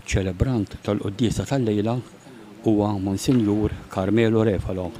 ċelebrant tal-quddiesa tal-lejla huwa Monsinjur Carmelo Refalo.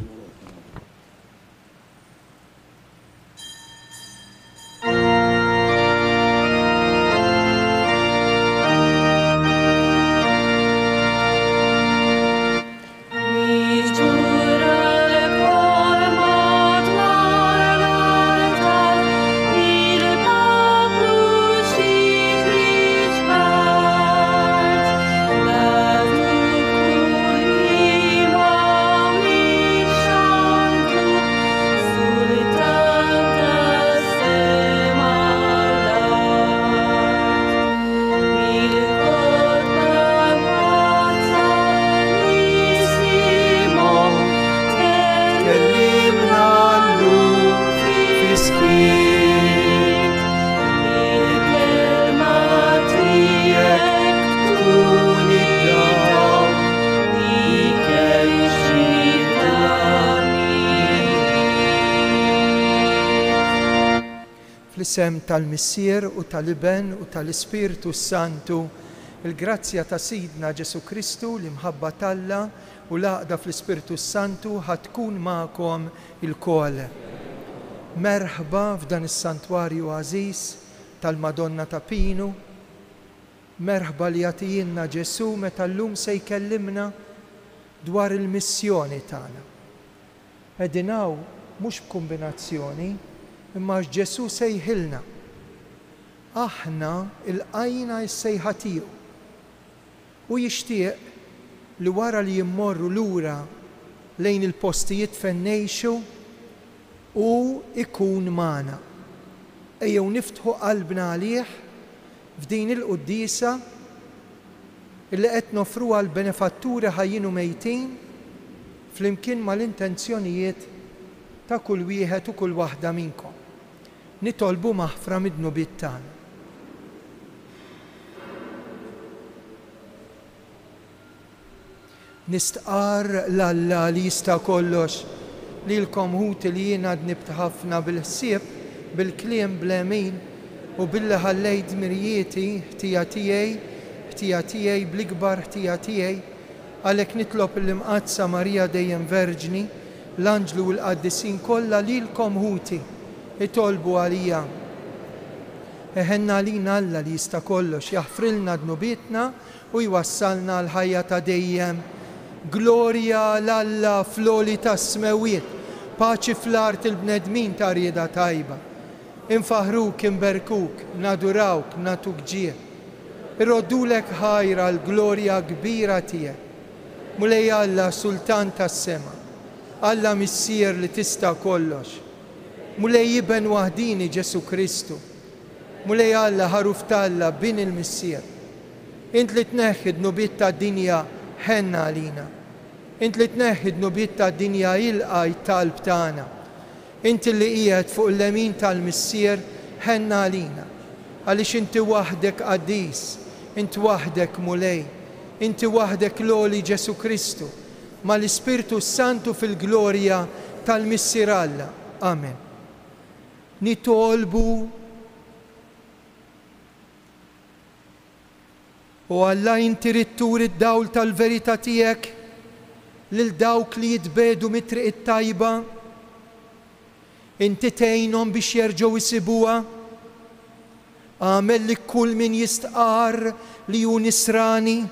Fl-isem tal-Missier u tal-Iben u tal-Ispiritu Santu, il-grazzja ta' Sidna Ġesu Kristu li mħabba Alla u l-għaqda fl-Ispiritu Santu ħatkun magħkom il-kol. Merħba f'dan is-santwarju għażiż tal-Madonna ta' Pinu. Merħba li jagħtijinna Ġesu meta llum se jkellimna dwar il-missjoni tagħna. Qegħdin hawn mhux b'kombinazzjoni, imma Ġesu sejħilna. Aħna il-qajna s-sejħa tiegħu u jixtieq li wara li jimmorru lura lejn il-postijiet fejn ngħixu u ikun magħna. Ejjew niftħu qalbna għalih f'din il-quddiesa illi qed nofruha l-benefatturi ħajjin u mejtin flimkien mal-intenzjonijiet ta' kull wieħed u kull waħda minnkom. Nitolbu maħfra mid-dnubiet tagħna. Nistqar l-Alla li jista' kollox lilkom ħuti li jien għad nibt ħafna bil-ħsieb, bil-kliem bl-emin u billi ħallejt mirjieti ħtija tiegħi bl-ikbar ħtija tiegħi, għalhekk nitlob l-imqazza Marija dejjem Verġni, l-Anġlu u l-Qaddisin kollha lilkom ħuti itolbu għalija. Eħenna lina Alla li jista' kollox jaħfrilna dnubietna u jwassalna l-ħajja ta' dejjem. Glorja l-Alla fl-oli tas-smewiet, paċi fl-art il-bnedmin ta' rieda tajba. Infaħruk, inberkuk, nadurawk, natuk ġie. Irroddulek ħajra l-glorja kbira tiegħek. Mulej Alla Sultan tas-sema, Alla Missier li tista' kollox. Mulej Iben waħdini Ġesu Kristu. Mulej Alla ħaruf Alla bin il-Missier. Int li tneħħi d-nubiet tad-dinja ħenna għalina. Int li tneħħi d-nubiet tad-dinja jilqa' t-talb tagħna. Int li qiegħed fuq l-lemin tal-Missier ħenna għalina. Għaliex inti waħdek qaddis, inti waħdek mulej, inti waħdek loli Ġesu Kristu, mal-Ispiritu Santu fil-glorja tal-Missier Alla. Amen. Nitolbu u Alla inti rittur id-dawl tal-verità tiegħek lil dawk li jitbedu mit-triq it-tajba, inti tgħinhom biex jerġgħu jsibuha. Għamel li kull min jistqar li hu nisrani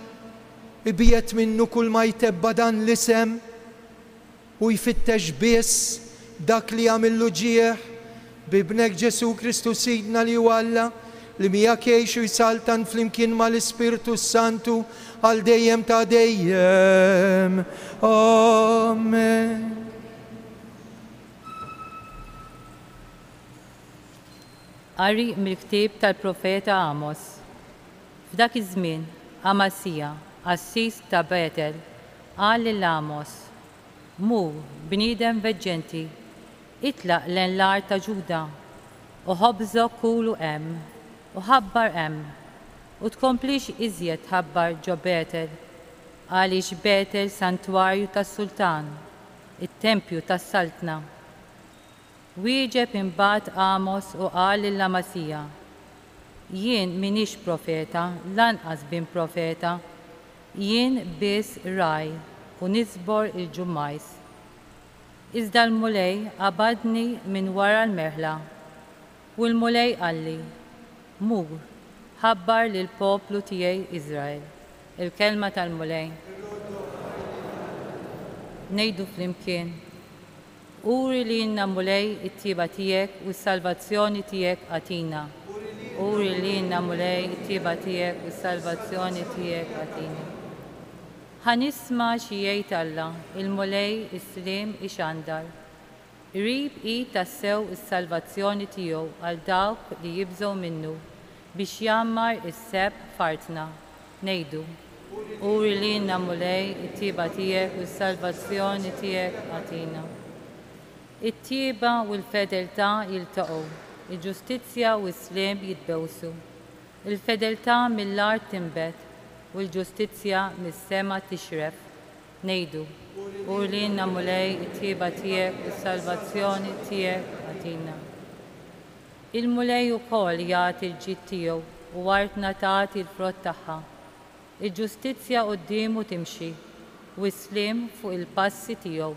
ibiet minnu kull ma jtebba dan l-isem u jfittex biss dak li għamillu ġieħ bibnek Ġesu Kristu Sidna li hu Alla li miegħek jgħixu jsaltan flimkien mal-Ispiritu Santu għal dejjem ta' dejjem. Amen. Qari mill-ktieb tal-Profeta Amos. F'dak iż-żmien Amasija, Assis ta' Betel, qal lil Amos: Mur bniedem veġġenti, itlaq lejn l-art ta' Ġuda, u ħobżok kulu hemm, u ħabbar hemm, u tkomplix iżjed ħabbar ġo Betel, għaliex Betel santwarju tas-Sultan, it-tempju tas-Saltna. Wieġeb imbagħad Amos u qal lil-Amasija: Jien minix profeta, lanqas bin profeta, jien biss raj u nisbor il-ġummajs. Iżda l-mulej qabadni minn wara l-merħla u l-mulej qalli, mur, ħabbar lil poplu tiegħi Iżrael. Il-kelma tal-mulej. Ngħidu flimkien, uri li jinna mulej it-tiba tiegħek u s-salvazzjoni tiegħek għatina. Uri li jinna mulej it-tiba tiegħek u s-salvazzjoni tiegħek għatina. Ħanisma xi jgħid Alla, il-mulej is-slim ixandar. Irib tassew is-salvazzjoni tiegħu għal dawk li jibżgħu minnu biex jammar is-seb fartna. Ngħidu, uri li jinna mulej it-tiba tiegħek u s-salvazzjoni tiegħek għatina. It-tieba u l-fedeltà jiltaqgħu, il-ġustizzja u s-slim jitbewsu. Il-fedeltà mill-art tinbet u l-ġustizzja mis-sema tixref. Ngħidu, uri li jinna mulej it-tieba tiegħek u s-salvazzjoni tiegħek għatina. Il-mulej ukoll jagħti l-ġid tiegħu u wartna tagħti l-frott tagħha. Il-ġustizzja qudiemu timxi u s-slim fuq il-passi tiegħu.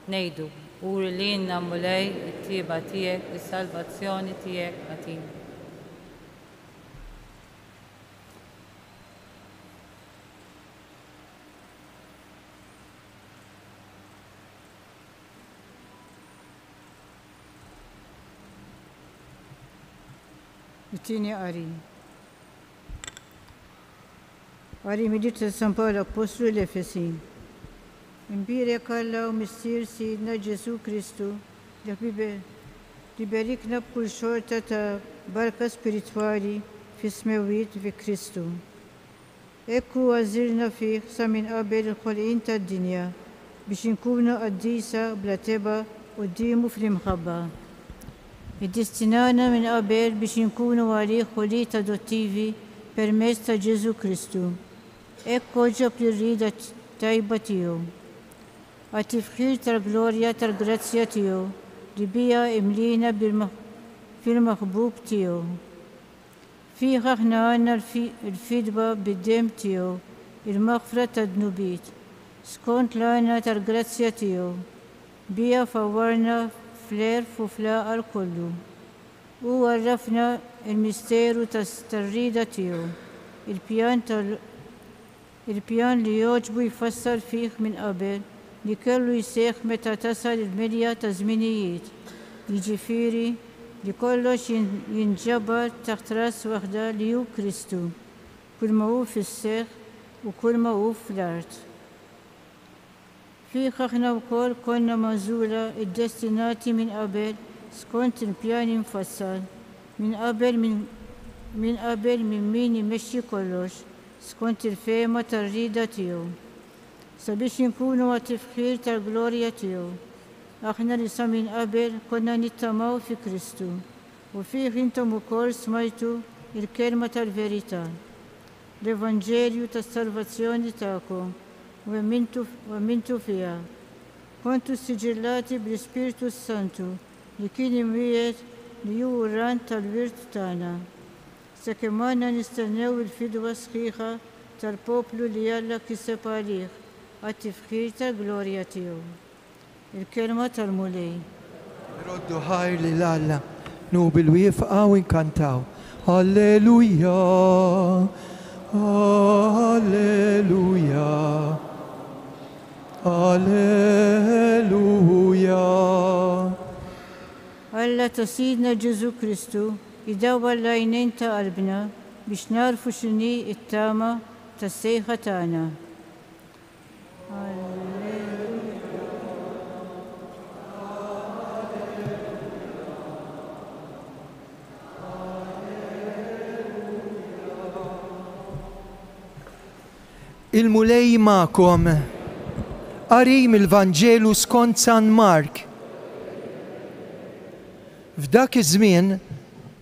Ngħidu, uri li jinna mulej it-tieba tiegħek u s-salvazzjoni tiegħek għatina. It-tieni qari. Qari mill-Littera San Paolo Apostlu l-Efesin. Imbirek Alla u missier Sidna Ġesu Kristu li berikna b'kull xorta ta' barka spiritwali fis-smewwiet fi Kristu. Ekku għażilna fih sa minn qabel il-ħolqien tad-dinja biex inkunu qaddisa bla teba qudiemu fl-imħabba. Iddestinana minn qabel biex inkunu għalih ħoliet adottivi permezz ta' Ġesu Kristu. Ekku ġob l-rida tajba tiegħu. Għat-tifħir tal-glorja tal-grazzja tiegħu li bija imlina fil-maħbub tiegħu. Fih aħna għandna l-fidba bid-dem tiegħu, il-maghfra tad-dnubiet, skont l-għajna tal-grazzja tiegħu. Bija fawwarna fl-erf u fl-aqal kollu. U għarrafna il-misteru tar-rida tiegħu, il-pjan li joġbu jfassar fih minn qabel li kellu jseħħ meta tasal il-medja ta' żminijiet, jiġifieri li kollox jinġabar taħt ras waħda li hu Kristu, kull ma hu fis-seħħ u kull ma hu fl-art. Fih aħna wkoll konna magħżula iddestinati minn qabel skont il-pjan infassal, minn qabel minn min imexxi kollox skont il-fehma tar-rida tiegħu. Sabiex inkunu għat-tifħir tal-glorja tiegħu. Aħna li sa minn qabel konna nittamaw fi Kristu u fih intom ukoll smajtu il-kelma tal-verità, l-Evanġelju tas-salvazzjoni tagħkom u ammintu fiha. Kontu siġillati bl-Ispiritu Santu li kien imwiegħed li hu r-ran tal-wirt tagħna. Sakemm għandna nistennew il-fidwa sħiħa tal-poplu li Alla kiseb għalih għat-tifħir tal-glorja tiegħu. Il-kelma tal-mulej. Roddu ħajr li l-Alla, nu bil-wifqa u inkantaw. Alleluja, alleluja, alleluja. Alla ta' Sidna Ġesu Kristu jidawwa l-għajnejn ta' qalbna biex narfu x'inhi t-tama tas-sejħa tagħna. Il-mulej ma'kom, qari mill-Vanġelu skont San Mark. F'dak iż-żmien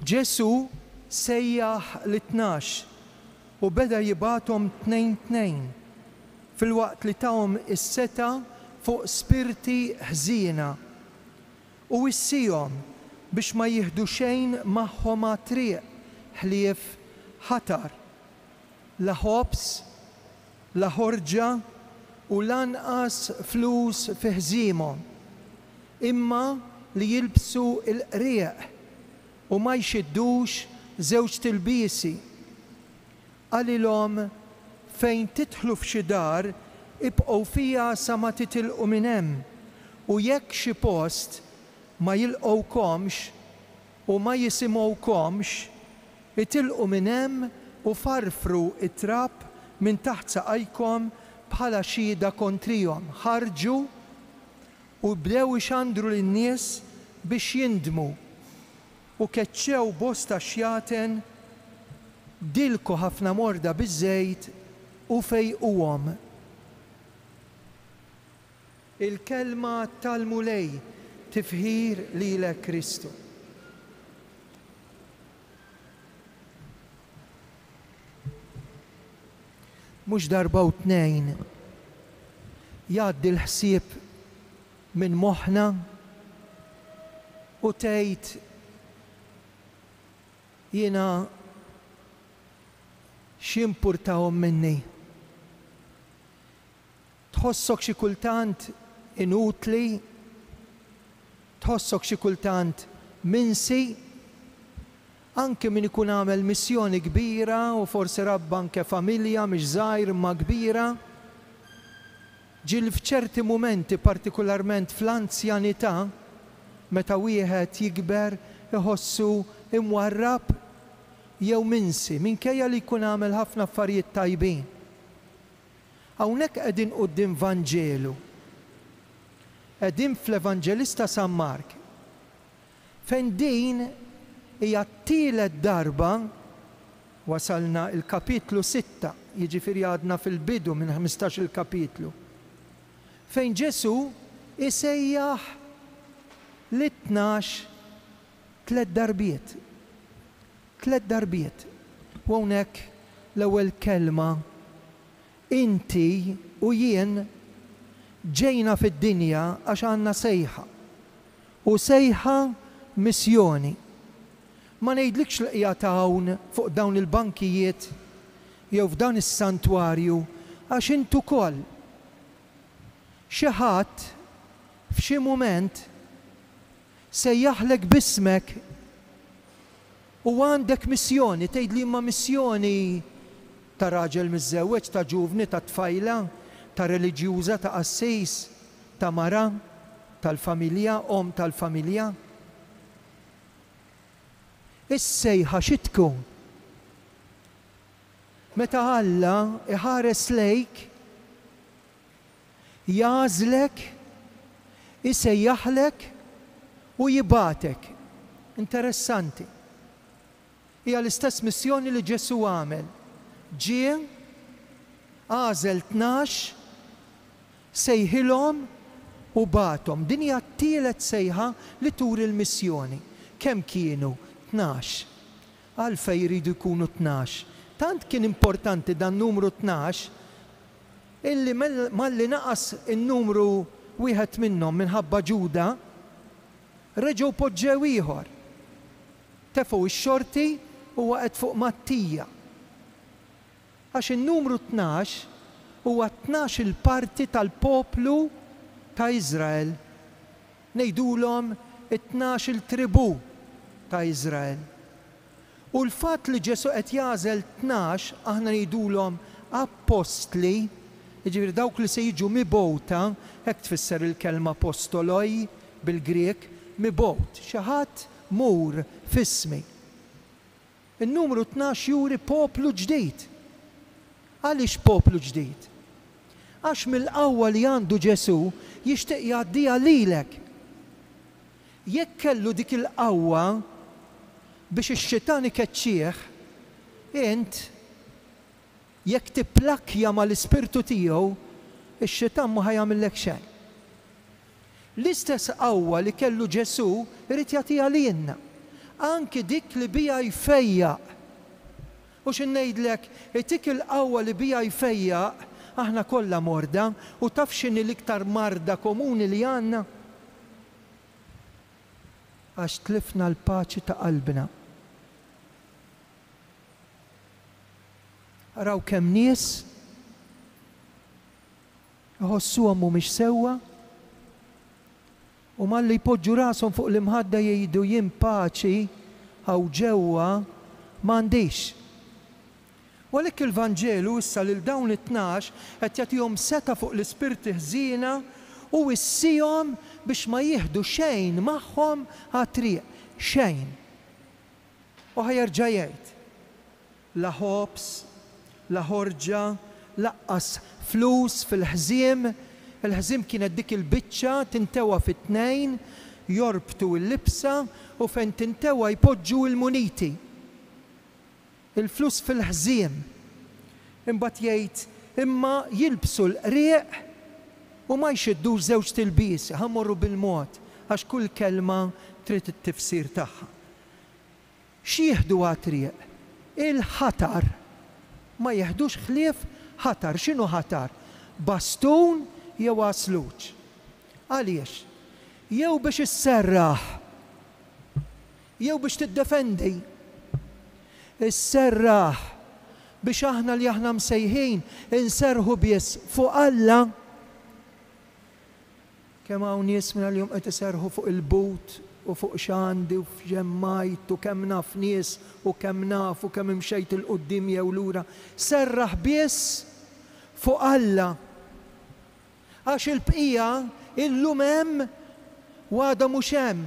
Ġesu sejjaħ l-12 u beda jibgħathom tnejn fil-waqt li tawhom is-seta fuq spirti ħżiena u wissihom biex ma jieħdu xejn magħhom għat-triq ħlief ħatar, la ħobs la ħorġa u lanqas flus fi ħżiemhom, imma li jilbsu l-qrieq u ma jxiddux żewġ tilbiesi. Qalilhom fejn tidħlu f'xi dar ibqgħu fiha sa ma titilqu minn hemm, u jekk xi post ma jilqgħukomx u ma jisimgħukomx, itilqu minn hemm u farfru it-trab minn taħt saqajkom bħala xhieda kontrihom. Ħarġu u bdew ixandru lin-nies biex jindmu u keċċew bosta xjaten, dilku ħafna morda biż-żejt u fejquhom. Il-kelma tal-mulej tifħir lilek Kristu. Mhux darba u tnejn jgħaddi l-ħsieb minn moħħna u tgħid jiena x'impurtahom minni. Tħossok xi kultant inutli, tħossok xi kultant minsi, anke min ikun għamel missjoni kbira u forsi rabba anke familja mhix żgħir imma kbira, ġil f'ċerti mumenti partikolarment fl-anzjanità meta wieħed jikber iħossu imwarrab jew minsi minkejja li jkun għamel ħafna affarijiet tajbin. Hawnhekk qegħdin quddiem Vanġelu. Qegħdin fl-Evanġelista San Mark. Fejn din hija t-tielet darba wasalna il-kapitlu 6, jiġifieri għadna fil-bidu minn 15 il-kapitlu. Fejn Ġesu isejjaħ l-12 tliet darbiet. Tliet darbiet. U hawnhekk l-ewwel kelma inti u jien ġejna fid-dinja għax għandna sejħa. U sejħa missjoni. Ma ngħidlikx li qiegħed hawn fuq dawn il-bankijiet jew f'dan is-santwarju għax intu ukoll xi ħadd f'xi mument sejjaħlek b'ismek u għandek missjoni, tgħid li ma missjoni ta' raġel miżżewweġ, ta' ġuvni, ta' tfajla, ta' reliġjuża, ta' qassis, ta' mara, tal-familja, tal-familja. Is-sejħa xi tkun? Meta Alla iħares lejk, jagħżlek, isejjaħlek u jibatek. Interessanti. Hija l-istess missjoni li Ġesu għamel. Ġie, għażel 12, sejħilhom u bathom. Din hija t-tielet sejħa li turi l-missjoni. Kemm kienu? 12. Għalfejn jridu jkunu 12. Tant kien importanti dan numru 12 illi malli naqas in-numru wieħed minnhom minħabba Ġuda, reġgħu poġġew ieħor. Tefgħu x-xorti u waqgħet fuq Mattija. Għax in-numru 12 huwa 12 il-parti tal-poplu ta' Iżrael. Ngħidulhom it-12 il-tribù ta' Iżrael. U l-fatt li Ġesu qed jagħżel 12 aħna ngħidulhom apostli, jiġifieri dawk li se jiġu mibgħuta, hekk tfisser il-kelma apostoloi bil-Grek, mibgħut, xi ħadd mur f'ismi. In-numru 12 juri poplu ġdid. Għaliex poplu ġdid? Għax mill-qawwa li għandu Ġesu jixtieq jgħaddiha lilek. Jekk kellu dik il-qawwa biex ix-xitan ikeċċih, int jekk tiplakkja mal-ispirtu tiegħu, ix-xitan ma ħajamillek xejn. L-istess qawwa li kellu Ġesu irid jagħtiha lilna. Anki dik li bija jfejjaq. U x'ngħidlek, dik il-qawwa li bija jfejjaq, aħna kollha morda, u taf x'inhi l-iktar marda komuni li għandna? Għax tlifna l-paċi ta' qalbna. Araw kemm nies Jħossuhom mhumiex sewwa u malli jpoġġu rashom fuq l-imħadda jgħidu jien paċi hawn ġewwa m'għandix. U għalhekk il-Vanġelu issa lil dawn it-tnax qed jagħtihom seta' fuq l-ispirti ħżiena u issihom biex ma jieħdu xejn magħhom għat-triq, xejn. U ħajerġa' jgħid la ħobs, la ħorġa, laqqas flus fil-ħżiem. Il-ħżiem kienet dik il-biċċa tintewa fit-tnejn, jorbtu l-libsa u fejn tintewa jpoġġu l-muniti. Il-flus fil-ħżiem. Imbagħad jgħid imma jilbsu l-qrieq u ma jxeddux żewġ tilbies, ħammorru bil-mod għax kull kelma trid it-tifsir tagħha. X'jieħdu għat-triq? Il-ħatar. Ma jeħdux ħlief ħatar. X'inhu ħatar? Bastun jew għasluġ. Għaliex? Jew biex isserraħ, jew biex tiddefendi. Isserraħ biex aħna li aħna msejħin inserħu biss fuq Alla. Kemm hawn nies minn għal-jum qed iserħu fuq il-but u fuq xandi u f'ġemmajt u kemm naf nies u kemm naf u kemm imxejt il-qudiem jew lura. Serraħ biss fuq Alla. Għax il-bqija illum hemm u għadha mhux hemm.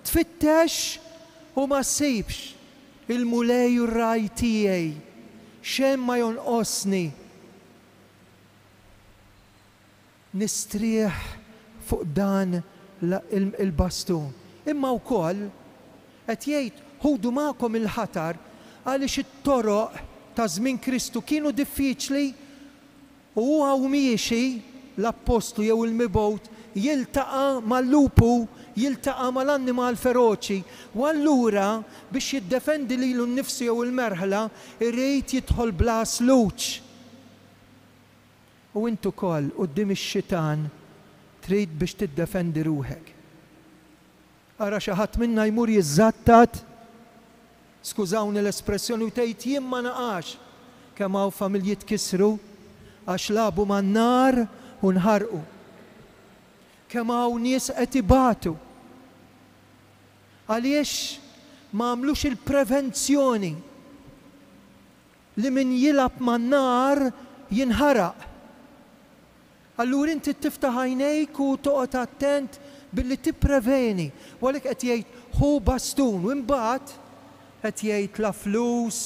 Tfittex u ma ssibx il-mulej u r-raj tiegħi. Xejn ma jonqosni. Nistrieħ fuq dan il-bastun. Imma wkoll qed jgħid ħudu magħkom il-ħatar għaliex it-toroq ta' żmien Kristu kienu diffiċli u huwa miexi l-apostlu jew il-mibgħut jiltaqa' mal-lupu, jiltaqa' mal-annimal feroċi. U allura biex jiddefendi lilu nnifsu jew il-merħla irrid jidħol bla sluġ. U intu ukoll quddiem ix-xitan trid biex tiddefendi ruħek. Ara xi ħadd minna jmur jiżattat, skużawni l-espressjoni, u tgħid jien ma naqax kemm hawn familji tkissru għax labu man-nar u nħarqu. Kemm hawn nies qed ibatu. Għaliex ma għamlux il-prevenzjoni li min jilab man-nar jinħaraq. Allura inti tiftaħ għajnejk u toqgħod attent billi tippreveni. U għalhekk qed jgħid ħu bastun u imbagħad qed jgħid la flus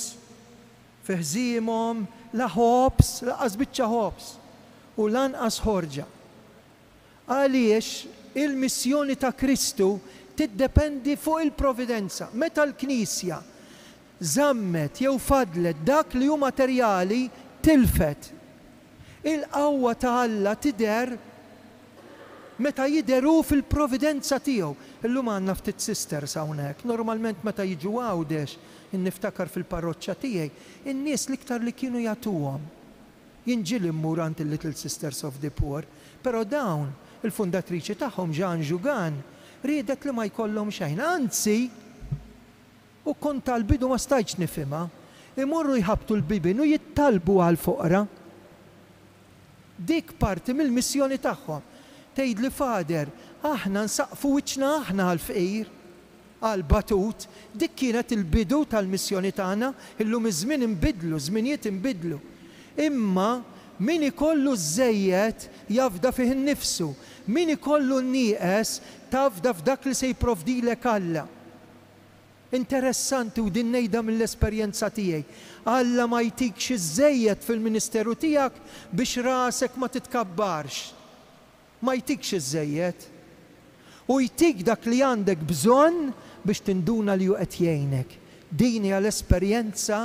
fi ħżiemhom, la ħobs, laqas biċċa ħobs u lanqas ħorġa. Għaliex il-missjoni ta' Kristu tiddependi fuq il-providenza. Meta l-Knisja żammet jew fadlet dak li hu materjali tilfet. Il-qawwa ta' Alla tidher meta jidheru fil-providenza tiegħu. Illum għandna ftit sisters hawnhekk. Normalment meta jiġu għawdex niftakar fil-parroċċa tiegħi, in-nies l-iktar li kienu jagħtuhom. Jinġiel immur għand il-Little Sisters of the Poor, però dawn il-fundatriċi tagħhom Jean Jugan riedet li ma jkollhom xejn. Anzi, u kont tal-bidu ma stajtx nifhimha, imorru jħabtu l-bibin u jittalbu għal-foqra. Dik parti mill-missjoni tagħhom. Tgħid li Fader, aħna nsaqfu wiċċna aħna għal-fqir, għal-batut, dik kienet il-bidu tal-missjoni tagħna, illum iż-żmien inbidlu, żminijiet inbidlu. Imma min ikollu żejjed jafda fih innifsu, min ikollu n-nieqes tafda f'dak li se jipprovdilek Alla. Interessanti u din ngħidha mill-esperjenza tiegħi. Alla ma jtikx iż-żejjed fil-ministeru tiegħek biex rasek ma titkabbarx. Ma jtikx iż-żejjed. U jtik dak li għandek bżonn biex tinduna li hu qed jgħinek. Din hija l-esperjenza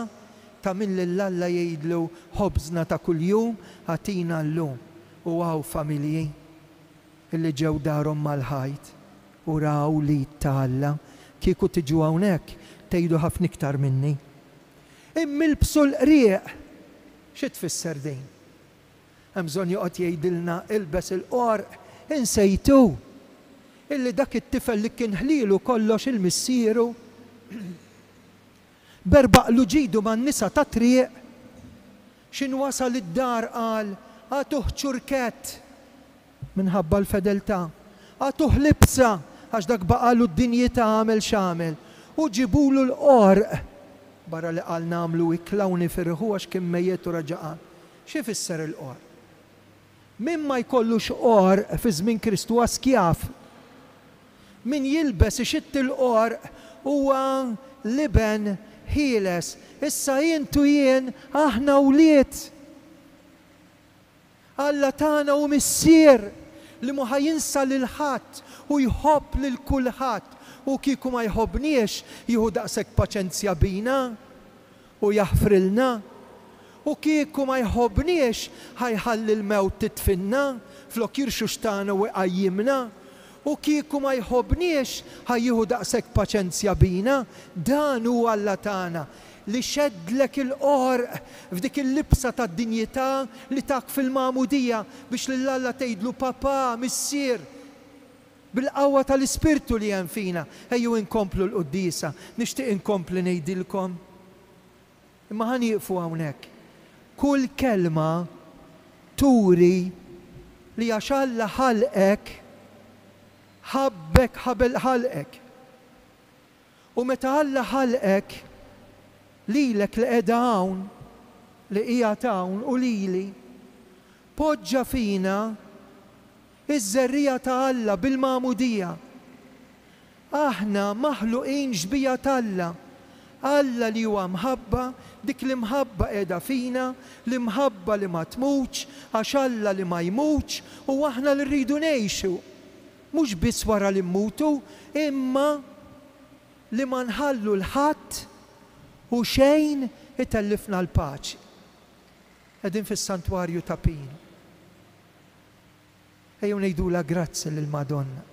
ta' min lill-Alla jgħidlu ħobżna ta' kuljum ħatina llum. U għaw familji illi ġew darhom mal-ħajt u raw li ta' Alla kieku tiġu hawnhekk tgħidu ħafna iktar minni. Immilbsu l-qrieq xi tfisser din? Hemm bżonn joqgħod jgħidilna ilbes il-qorq, insejtu illi dak it-tifel li kien ħlielu kollox il-missieru berbaqlu ġidu man-nisa ta' triq x'in wasal id-dar qal għatuh ċurkett minħabba l-fedeltà. Għatuh libsa għax dak baqalu d-dinjità għamel xamel. U ġibulu l-qorq barra li qal namlu iklawni firħu għax kien mejjet u raġaqan. Xi fisser il-qorq? Min ma jkollux qorq fi żmien Kristu huwa skjaf. Min jilbes ixett il-qorq huwa liben ħieles. Issa jintu jien aħna wlied. Alla tagħna u missier li mu ħajinsa lil ħadd u jħobb lil kulħadd u kieku ma jħobbniex jieħu daqshekk paċenzja bina u jaħfrilna u kieku ma jħobbniex ħajħalli l-mewt titfinna flok jirxu xtana u qajjimna u kieku ma jħobbniex ħajjieħu daqshekk paċenzja bina. Dan huwa Alla tagħna li xeddlek il-qorq f'dik il-libsa tad-dinjità li tak fil-magħmudija biex lill-Alla tgħidlu papà, missier, bil-qawwa tal-Ispirtu li hemm fina. Ejju inkomplu l-qudiesa, nixtieq inkompli ngħidilkom. Imma ħanieqfu hawnhekk. Kull kelma turi li għax Alla ħalqek ħabbek ħabel ħalqek. U meta Alla ħalqek lilek li qiegħda hawn, li qiegħed hawn u lili, poġġa fina iż-żerrija ta' Alla bil-magħmudija. Aħna maħluqin ġbija t'Alla. Alla li huwa mħabba, dik li mħabba qiegħda fina, li mħabba li ma tmutx, għax Alla li ma jmutx u aħna li rridu ngħixu. Mhux biss wara li mmutu, imma li ma nħallu l-ħadd u xejn itellifna l-paċi. Qegħdin fis-santwarju ta' Pino. Ejjew ngħidula grazzi lil Madonna.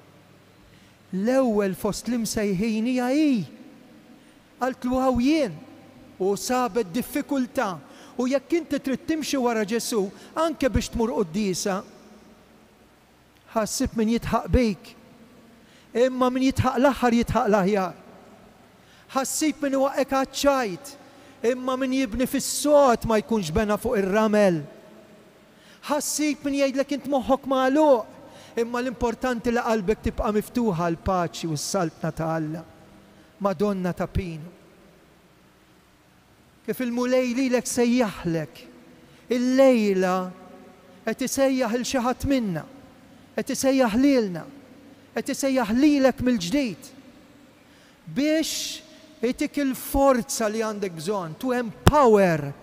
L-ewwel fost l-imsejħin hija hi. Qaltlu hawn jien u sabet diffikultà u jekk inti trid timxi wara Ġesu anke biex tmur qudiesa, ħassib min jitħaq bejk. Imma min jitħaq l-aħħar jitħaq l-aħjar. ħassib min huwa ekaċċajt, imma min jibni fis-sod ma jkunx bena fuq ir-ramel. Ħassib min jgħidlek int moħħok magħluq, imma l-importanti li qalbek tibqa' miftuħa l-paċi u s-salbna ta' Alla. Madonna ta' Pino. Kif il-mulej lilek sejjaħlek, il-lejla qed isejjaħ il xi ħadd minna, qed isejjaħ lilna, qed isejjaħ lilek mill-ġdid biex itik il-forza li għandek bżonn, to empower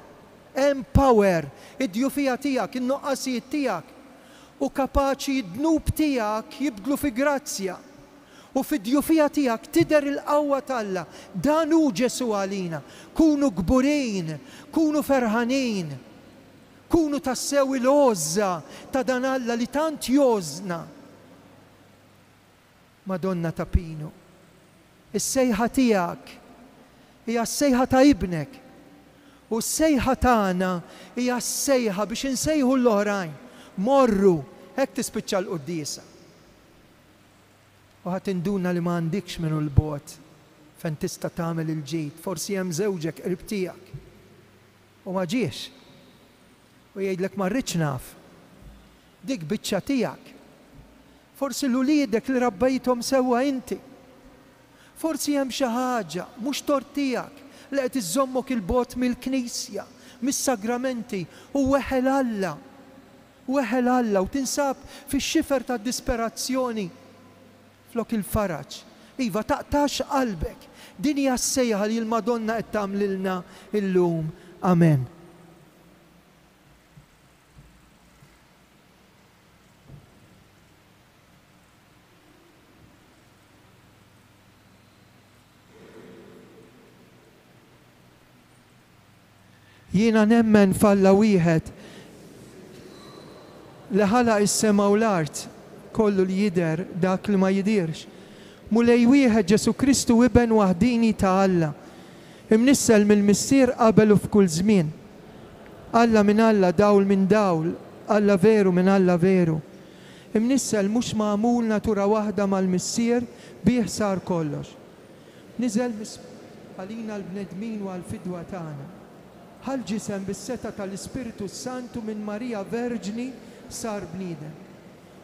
id-djufija tiegħek, in-nuqqasijiet tiegħek u kapaċi id-dnub tiegħek jibdlu fi grazzja u fid-djufija tiegħek tidher il-qawwa t'Alla. Dan hu Ġesu għalina. Kunu gburin, kunu ferħanin, kunu tassew il-għoża ta' dan Alla li tant jogħżna. Madonna ta' Pino, is-sejħa tiegħek hija s-sejħa ta' ibnek u s-sejħa tagħna hija s-sejħa biex insejħu l-oħrajn. Morru, hekk tispiċċa l-qudiesa. U ħadd induna li ma għandikx minnu l-bot fejn tista' tagħmel il-ġid. Forsi hemm żewġek qrib tiegħek u ma ġiex. U jgħidlek ma rridx naf. Dik biċċa tiegħek. Forsi l-uliedek li rabbejthom sewwa inti. Forsi hemm xi ħaġa mhux tort tiegħek li qed iżommok il-bot mill-Knisja, mis-sagramenti u weħel Alla. Weħel Alla u tinsab fix-xifer tad-disperazzjoni flok il-faraġ. Iva taqtax qalbek. Din hija s-sejħa li l-Madonna qed tagħmlilna illum. Amen. Jiena nemmen f'Alla wieħed li ħalaq is-sema u l-art kollu li jidher dak li ma jidirx. Mulej wieħed Ġesu Kristu iben waħdini ta' Alla. Imnissel mill-missier qabel u f'kull żmien. Alla minn Alla, dawl minn dawl, Alla veru minn Alla veru. Imnissel mhux magħmul natura waħda mal-missier bih sar kollox. Niżel għalina l-bnedmin u għall-fidwa tagħna. Ħal ġisem bis-seta tal-Ispiritu Santu minn Marija Verġni sar bniedem.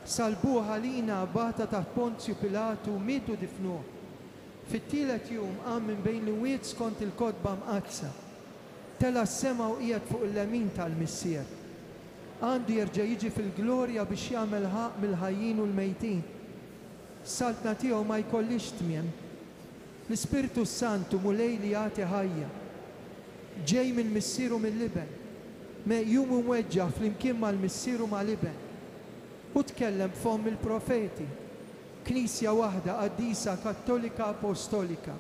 salbuha lina bata taħt Ponzju Pilatu mietu difnuh. Fit-tielet jum qam minn bejn l-imwiet skont il-kotba mqazza. Tela s-sema u qiegħed fuq il-lemin tal-Missier. Għandu jerġa' jiġi fil-glorja biex jagħmel ħaq mill-ħajjin u l-mejtin. Saltna tiegħu ma jkollix tmiem. L-Ispiritu Santu mulej li jagħti ħajja. Ġej minn missieru mill-Liben. Meqjum u mweġġa' flimkien mal-missieru mal-Liben. U tkellem f'hom il-profeti. Knisja waħda qaddisa kattolika apostolika.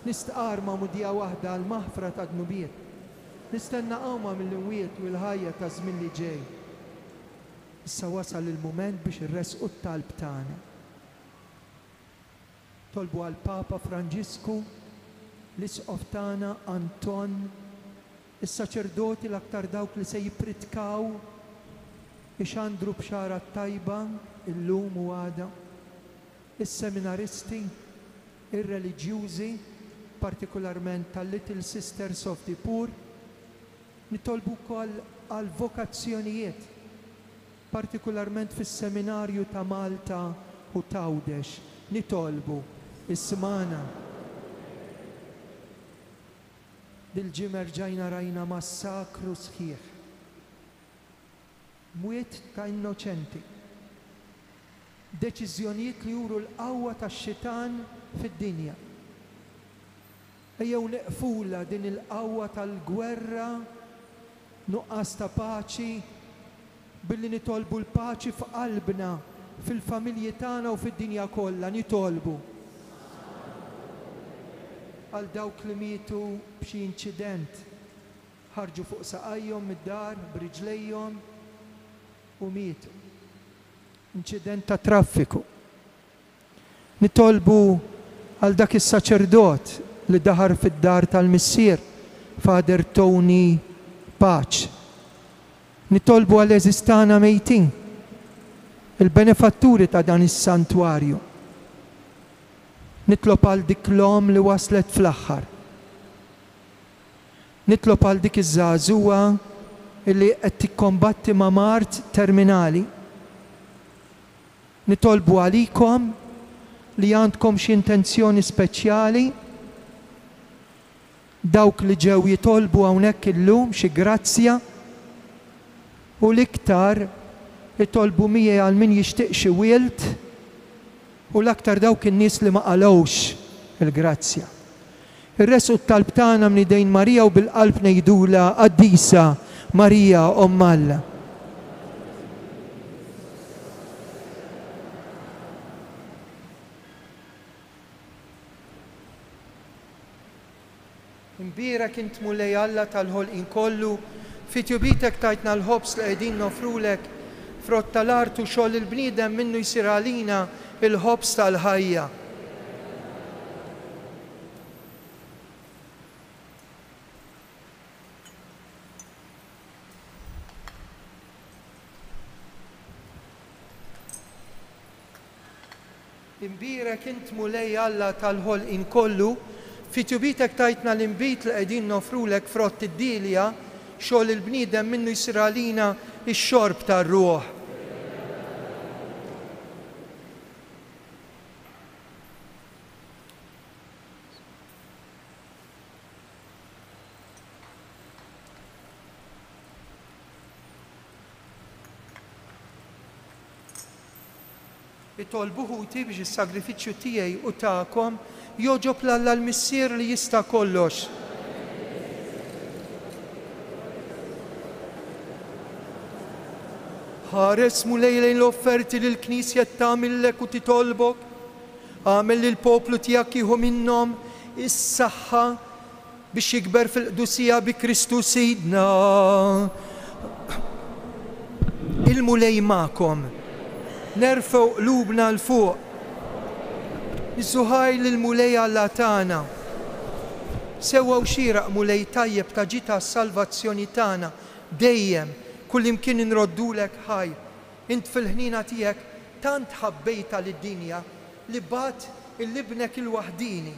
Nistqarma mudija waħda għal maħfra ta' dnubiet. Nistenna qawma mill-imwiet u l-ħajja ta' żmien li ġej. Issa wasal il-mument biex irresqu t-talb tagħna. Tolbu għal Papa Franġisku, l-isqof tagħna Anton, is-saċerdoti l-aktar dawk li se jippritkaw ix-Andru bxara tajba illum u għada, is-seminaristi, ir-reliġjużi, partikolarment tal-Little Sisters of the Poor, nitolbu wkoll għal vokazzjonijiet, partikolarment fis-seminarju ta' Malta u Tawdex, nitolbu is-smana. Dil-ġimgħa ġajna rajna massakru sħiħ. Mwiet ta' innoċenti. Deċiżjonijiet li juru l-qawwa tax-xitan fid-dinja. Ejjew neqfula din il-qawwa tal-gwerra, nuqqas ta' paċi, billi nitolbu l-paċi f'qalbna, fil-familji tagħna u fid-dinja kollha nitolbu. Għal dawk li mietu b'xi inċident, ħarġu fuq saqajhom mid-dar b'riġlejhom u mietu. Inċident ta' traffiku. Nitolbu għal dak is-saċerdot li daħar fid-dar tal-Missier, Father Tony Paċ. Nitolbu għal eżistana mejtin, il-benefatturi ta' dan is-santwarju. Nitlob għal dik l-om li waslet fl-aħħar. Nitlob għal dik iż-żagħżugħa li qed tikkombatti ma' mart terminali. Nitolbu għalikom li għandkom xi intenzjoni speċjali, dawk li ġew jitolbu hawnhekk illum xi grazzja u l-iktar jitolbu miegħi għal min jixtieq xi wilt u l-aktar dawk in-nies li ma qalewx il-grazzja. Ir-resqu t-talb tagħna minn idejn Marija u bil-qalb ngħidula Qaddisa Marija Omm Alla. Imbira kint mulej Alla tal-ħolqien kollu, fit-jubitek tajtna l-ħobs li qegħdin nofrulek frott tal-art u xogħol il-bniedem minnu jsir għalina il-ħobs tal-ħajja. Imbira kint mulej Alla tal-ħolqien kollu, fit-jubitek tajtna l-imbit li qegħdin nofrulek frott id-dilja xogħol il-bniedem minnu jsir għalina ix-xorb tar-ruħ. Itolbu ħuti biex is-sagrifiċċju tiegħi u tagħkom joġob l-Alla l-Missier li jista' kollox. ħares mulej lejn l-offerti li l-Knisja tagħmillek u titolbok, għamel li l-poplu tiegħek jieħu minnhom is-saħħa biex jikber fil-qdusija bi Kristu Sidna. Il-mulej magħkom. Nerfgħu qlubna l-fuq. Iżuħaj lill-mulej Alla tagħna. Sewwa xieraq mulej tajjeb ta' ġita s-salvazzjoni tagħna dejjem kull imkien inroddulek ħaj. Int fil-ħnina tiegħek tant ħabbejta lid-dinja li bat il-libnek il-waħdini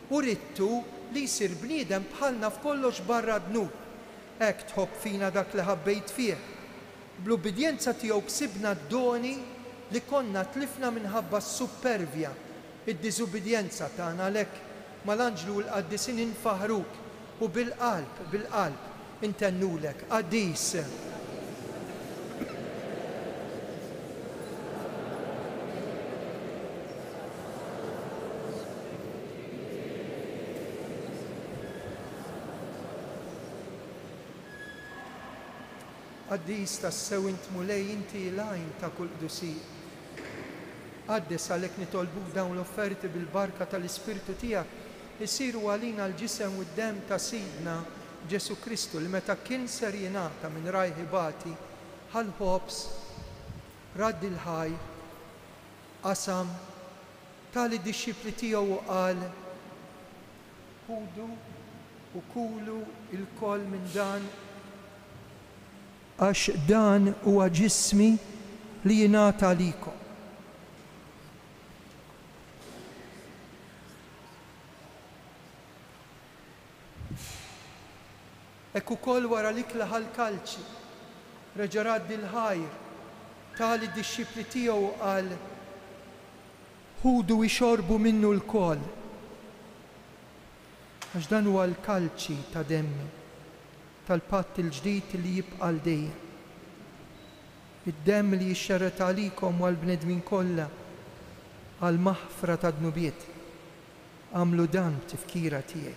u rittu li jsir bniedem bħalna f'kollox barra dnub. Hekk tħobb fina dak li ħabbejt fih. Bl-ubidjenza tiegħu ksibna d-doni li konna tlifna minħabba s-supervja, id-diżubidjenza tagħna għalhekk mal-anġlu u l-qaddisin infaħruk u bil-qalb intennulek. Qaddis. Qaddis tassew int mulej inti l-għajn ta' kull qdusi. Qaddis għalhekk nitolbuk dawn l-offerti bil-barka tal-Ispirtu tiegħek isiru għalina l-ġisem u d-dem ta' Sidna Ġesu Kristu li meta kien ser jingħata minn rajħibati ħal-ħobs raddi l-ħaj qasam tali disċipli tiegħu u qal ħudu u kulu il-koll minn dan għax dan huwa ġismi li jingħata għalikom. Hekk ukoll wara l-ikla ħall-kalċi reġa' raddi l-ħajr tali d-disċipli tiegħu qal ħudu jxorbu minnu l-koll. Għax dan huwa l-kalċi ta' demmi tal-patt il-ġdid li jibqa' l dejjem. Id-demm li jixxerret għalikom u għall-bnedmin kollha għal maħfra ta' dnubiet. Għamlu dan b'tifkira tiegħi.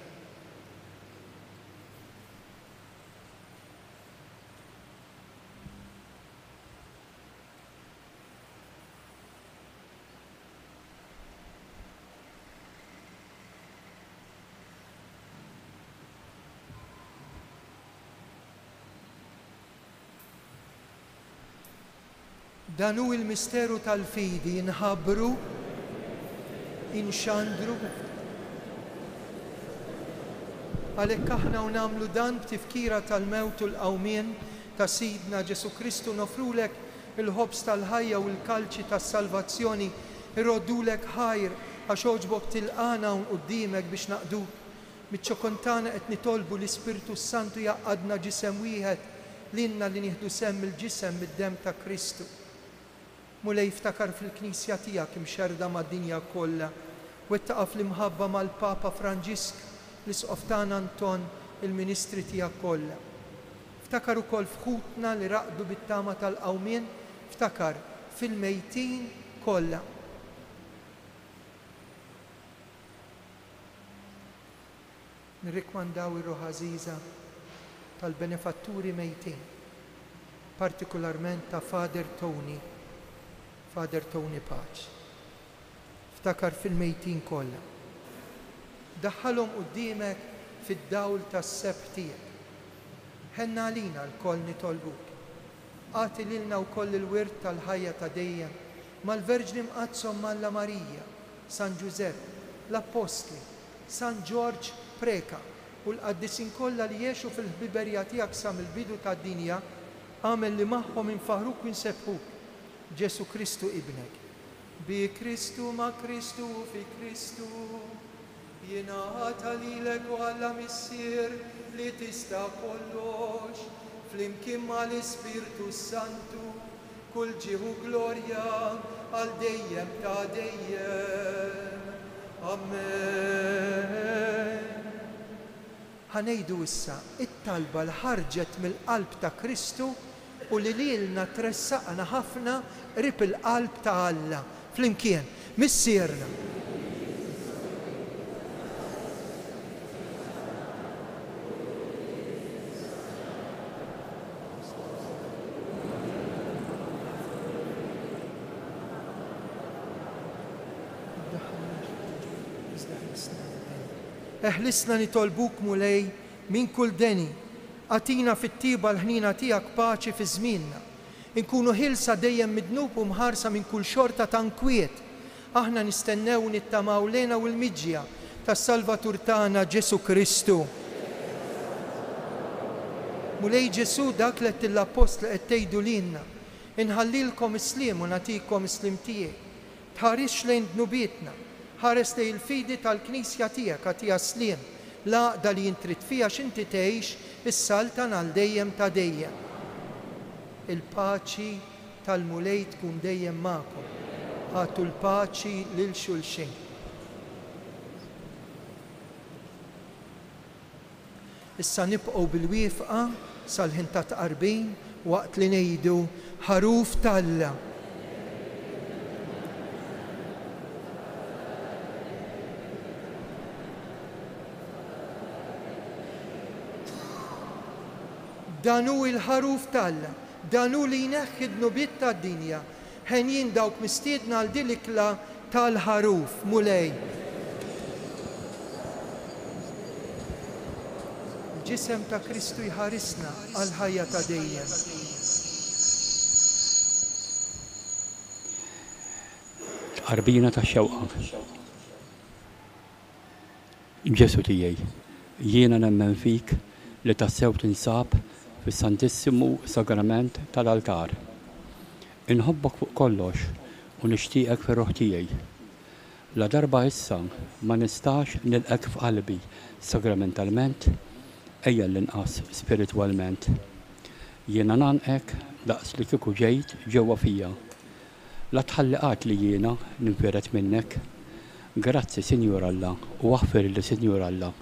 Dan hu il-misteru tal-fidi inħabbru, inxandru. Għalhekk aħna u nagħmlu dan b'tifkira tal-mewt u l-qawmien ta' Sidna Ġesu Kristu nofrulek il-ħobs tal-ħajja u l-kalċi tas-salvazzjoni irroddulek ħajr għax oġbok tilqana hawn quddiemek biex naqduk. Miċ-ċokontana qed nitolbu l-Ispirtu Santu jaqadna ġisem wieħed lilna li nieħdu semm il-ġisem mid-demm ta' Kristu. Mulej iftakar fil-Knisja tiegħek imxerda mad-dinja kollha u ittaqaf l-imħabba mal-Papa Franġisk l-Isqof tagħna Anton il-Ministri tiegħek kollha. Iftakar ukoll f'ħutna li raqdu bit-tama tal-qawmien, iftakar fil-mejtin kollha. Nirrikmandaw ir-Ruħ Għażiża tal-benefatturi mejtin, partikolarment ta' Father Tony Paċ. Ftakar fil-mejtin kollha. Daħħalhom quddiemek fid-dawl tas-sebb tiegħek. Ħenna għalina l-koll nitolbuk. Għati lilna wkoll il-wirt tal-ħajja ta' dejjem mal-Verġni mqazzhom Malla Marija, San Giuseppe, l-Apostli, San George Preka u l-qaddisin kollha li jgħixu fil-ħbiberja tiegħek sa mill-bidu tad-dinja għamel li magħhom infaħruk u nsebħuk Ġesu Kristu ibnek. Bi Kristu ma' Kristu fi Kristu jingħata lilek u Alla Missier li tista' kollox flimkien mal-Ispirtu Santu kull ġieħu glorja għal dejjem ta' dejjem. Amen. Ħanejdu issa it-talba l-ħarġet mill-qalb ta' Kristu u li lilna tressaqna ħafna rib il-qalb ta' Alla flimkien missierna. Eħlisna nitolbuk mulej minn kull deni, għatina fit-tiba l-ħnina tiegħek paċi fi żmienna. Inkunu ħilsa dejjem midnub u mħarsa minn kull xorta ta' nkwiet. Aħna nistennew nittamaw lejna u l-miġja tas-Salvatur tagħna Ġesu Kristu. Mulej Ġesu dak li qed l-Apostli qed tgħidu lilna. Inħallilkom isliem u nagħtikom islim tiegħi. Tħarix lejn dnubietna. Ħares lejn il-fidi tal-Knisja tiegħek għatija sliem. Laqda li jintrid fija x'inti tgħix is-saltan għal dejjem ta' dejjem. Il-paċi tal-mulej tkun dejjem magħkom. Ħatu l-paċi lil xulxin. Issa nibqgħu bil-wieqfa sal-ħin ta' tqarbin waqt li ngħidu ħaruf talla. Dan hu l-ħaruf talla, dan hu li jneħħi d-nubiet tad-dinja. Ħen jien dawk mistiedna għal din l-ikla tal-ħaruf mulej. Ġisem ta' Kristu jħarisna għal ħajja ta' dejjem. Qarbina ta' xewqa. Ġesu tiegħi, jiena nemmen fik li tassew tinsab fis-Santissimu Sagrament tal-Altar. Inħobbok fuq kollox u nixtieqek fir-ruħ tiegħi. La darba issa ma nistax nilqek f'qalbi sagramentalment, ejja l-inqas spiritwalment. Jiena nanqek daqs li kieku ġejt ġewwa fija. La tħalliqat li jiena ninfiret minnek. Grazzi Sinjur Alla u aħfir li Sinjur Alla.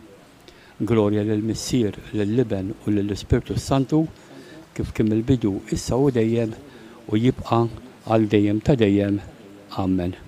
Glorja lill-Missier, lill-Liben u lill-Ispirtu Santu kif kien il-bidu issa u dejjem u jibqa' għal dejjem ta' dejjem. Amen.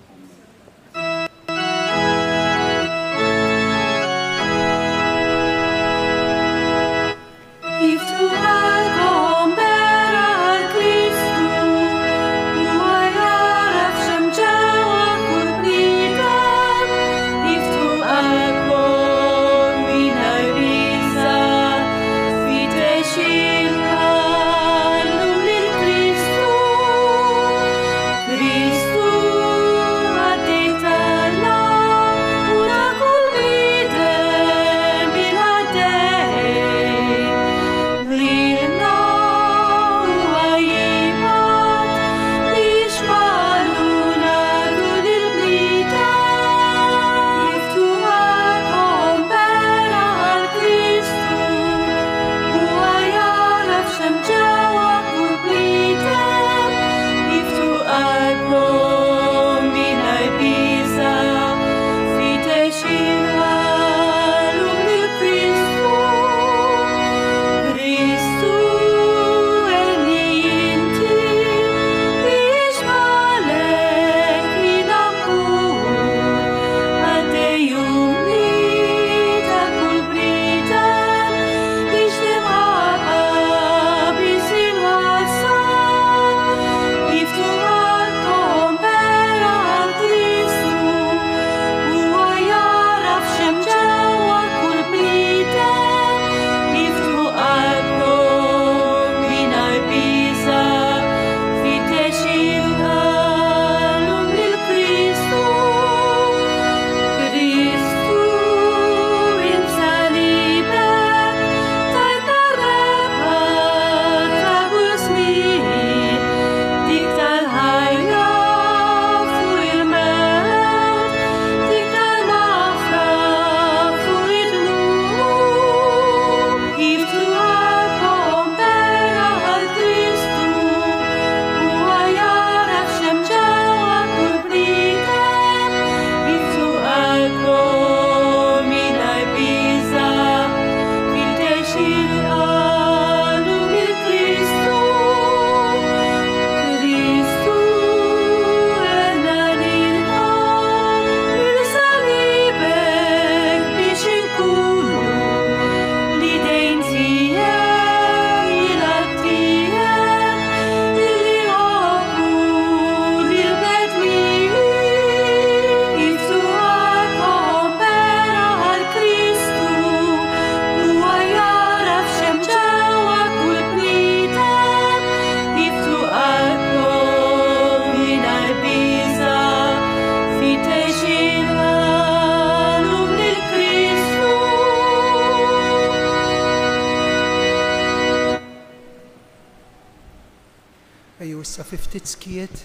Issa fi ftit skiet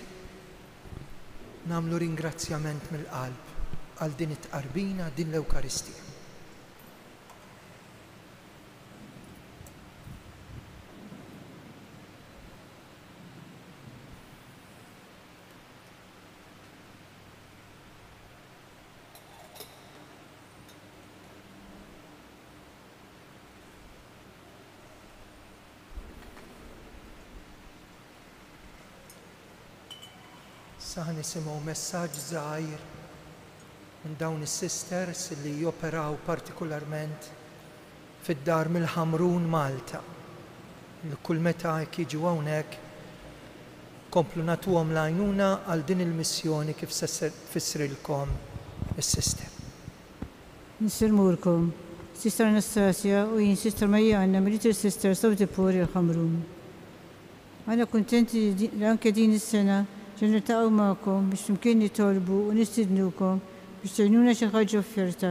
nagħmlu ringrazzjament mill-qalb għal din it-tqarbina din l-Ewkaristija. Issa nisimgħu messaġġ żgħir minn dawn is-sisters li joperaw partikolarment fid-dar mill-Ħamrun Malta. Kull meta jiġu hawnhekk komplu nagħtuhom l-għajnuna għal din il-missjoni kif se tfissrilkom is-sister. Nisirmurkom, Sister Anastasia u jien Sister Majjanna mill-Little Sisters of the Poor il-Ħamrun. Għana kuntenti li anke din is-sena ġen niltaqgħu magħkom biex flimkien nitolbu u nistidnukom biex tgħinuna xi ħaġa offerta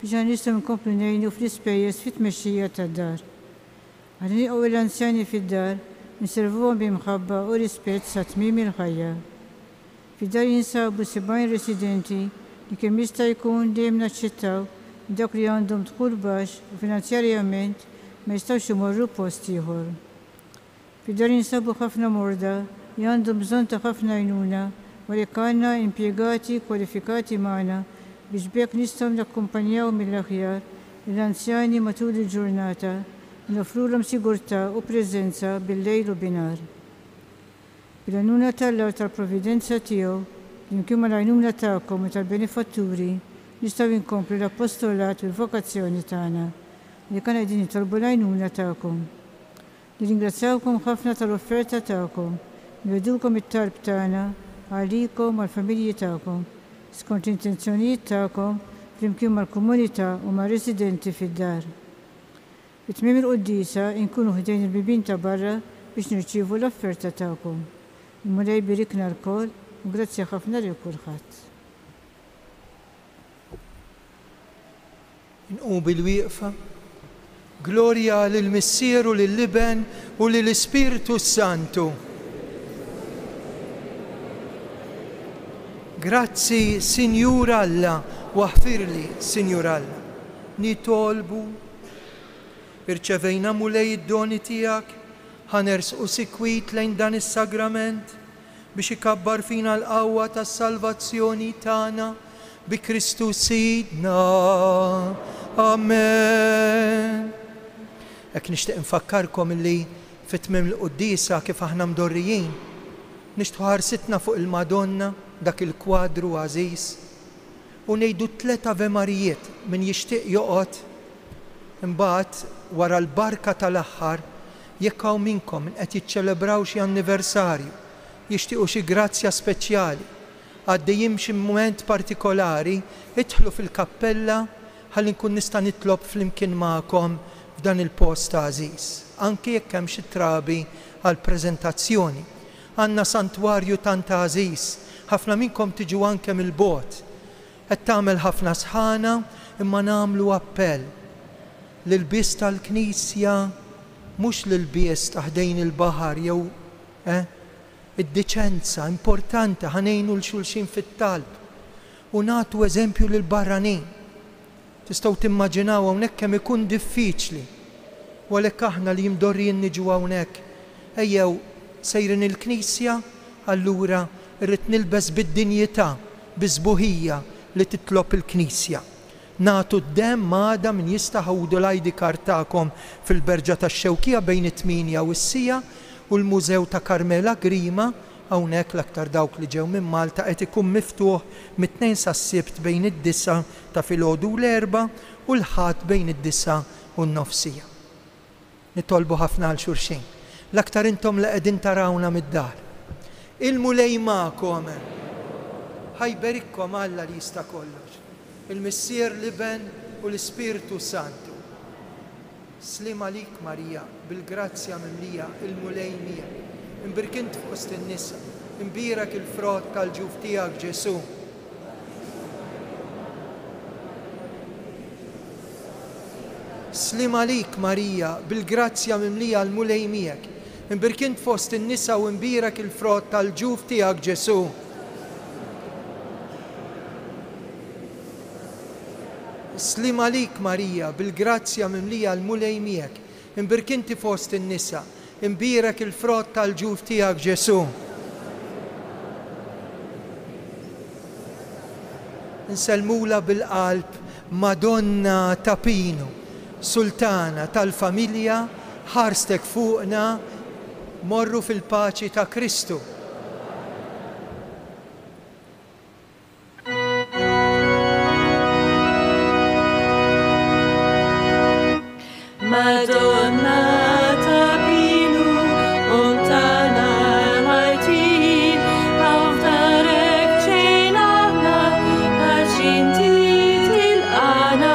biex aħna nistgħu nkomplu ngħinu fl-ispejjeż fit-tmexxija tad-dar. Għalli nieqgħu l-anzjani fid-dar nservuhom b'imħabba u rispett sa tmiem il-ħajja. Fid-dar jinsabu 70 residenti li kemm jista' jkun dejjem naċċettaw dak li għandhom dħul baxx u finanzjarjament ma jistgħux imorru post ieħor. Fid-dar jinsabu ħafna morda li għandhom bżonn ta' ħafna għajnuna għalhekk għandna impjegati kwalifikati magħna biex bekk nistgħu nakkumpanjaw mill-aħjar l-anzjani matul il-ġurnata u nofrulhom sigurtà u preżenza bil-lejl u binar. Bil-għajnuna tal-Alla tal-Providenza tiegħu flimkien mal-għajnuna tagħkom u tal-benefatturi nistgħu inkomplu l-appostolat u l-vokazzjoni tagħna li kan qegħdin nitolbu l-għajnuna tagħkom. Nirringrazzjawkom ħafna tal-offerta tagħkom, nwedukom it-talb tagħna għalikom għall-familji tagħkom, skont l-intenzjonijiet tagħkom flimkien mal-komunità u mar-residenti fid-dar. Fit-tmiem il-qudiesa nkunu ħdejn il-bibien ta' barra biex nirċievu l-offerta tagħkom. Imulej birikna l-kol u grazzi ħafna lil kulħadd. Inqu bil-wieqfa. Gloria lill-Missieru lill-Liben u lill-Ispiritu Santu. Grazzi, Sinjur Alla, waħfirli, Sinjur Alla. Nitolbu, irċevejna mulej id-doni tiegħek, ħanersqu sikwit lejn dan is-sagrament biex ikabbar fina l-qawwa tas-salvazzjoni tagħna bi Kristu Sidna. Amen. Ek nixtieq infakkarkom li fit-tmiem il-qudiesa kif aħna mdorrijin nixtieq ħarsitna fuq il-Madonna dak il-kwadru għażiż u ngħidu 3 Ave Marijiet min jixtieq joqgħod imbagħad wara l-barka tal-aħħar jekk hawn minnkom qed jiċċelebraw xi anniversarju, jixtiequ xi grazzja speċjali, għaddejjin xi mument partikolari, idħlu fil-kappella ħalli nkun nista' nitlob flimkien magħkom f'dan il-post għażiż. Anke jekk hemm xi trabi għall preżentazzjoni. Għandna santwarju tant għażiż, ħafna minnkom tiġu anke mill-bogħod. Qed tagħmel ħafna sħana imma nagħmlu appell lil-bies tal-Knisja mhux lil-bies taħdejn il-baħar jew id-diċenza importanti ħanejnu l-xulxin fit-talb u nagħtu eżempju lill-barranin. Tistgħu timmaġinaw hawnhekk kemm ikun diffiċli. U għalhekk aħna li mdorrijin niġu hawnhekk ejjew sejrin il-Knisja, allura rrid nilbes bid-dinjità, biżbuħija li titlob il-Knisja. Nagħtu d-demm għada min jista' ħawdu l-ID card tagħkom fil-Berġa tax-Xewkija bejn it-8 u s-sija u l-Mużew ta' Karmela Grima hawnhekk l-aktar dawk li ġew minn Malta qed ikun miftuħ mit-2 sas-Sibt bejn id-9 ta' filgħodu u l-4 u l-ħadd bejn id-9 u n-nofsija. Nitolbu ħafna għal xulxin. L-aktar intom li qegħdin tarawna mid-dar. Il-mulej magħkom. Ħajberikkom Alla li jista' kollox. Il-Missier Liben u l-Ispiritu Santu. Slim għalik Marija, bil-grazzja mimlija il-mulej miegħek. Imbirkint fost in-nisa, imbierak il-frott tal-ġuf tiegħek Ġesu. Slim għalik Marija, bil-grazzja mimlija l-mulej miegħek. Imbirkint fost in-nisa u imbierak il-frott tal-ġuf tiegħek Ġesu. Slim għalik Marija, bil-grazzja mimlija l-mulej miegħek. Imbirkinti fost in-nisa, imbierak il-frott tal-ġuf tiegħek Ġesu. Nselmula bil-qalb Madonna ta' Pinu, Sultana tal-familja, ħarstek fuqna, morru fil-paċi ta' Kristu. محمد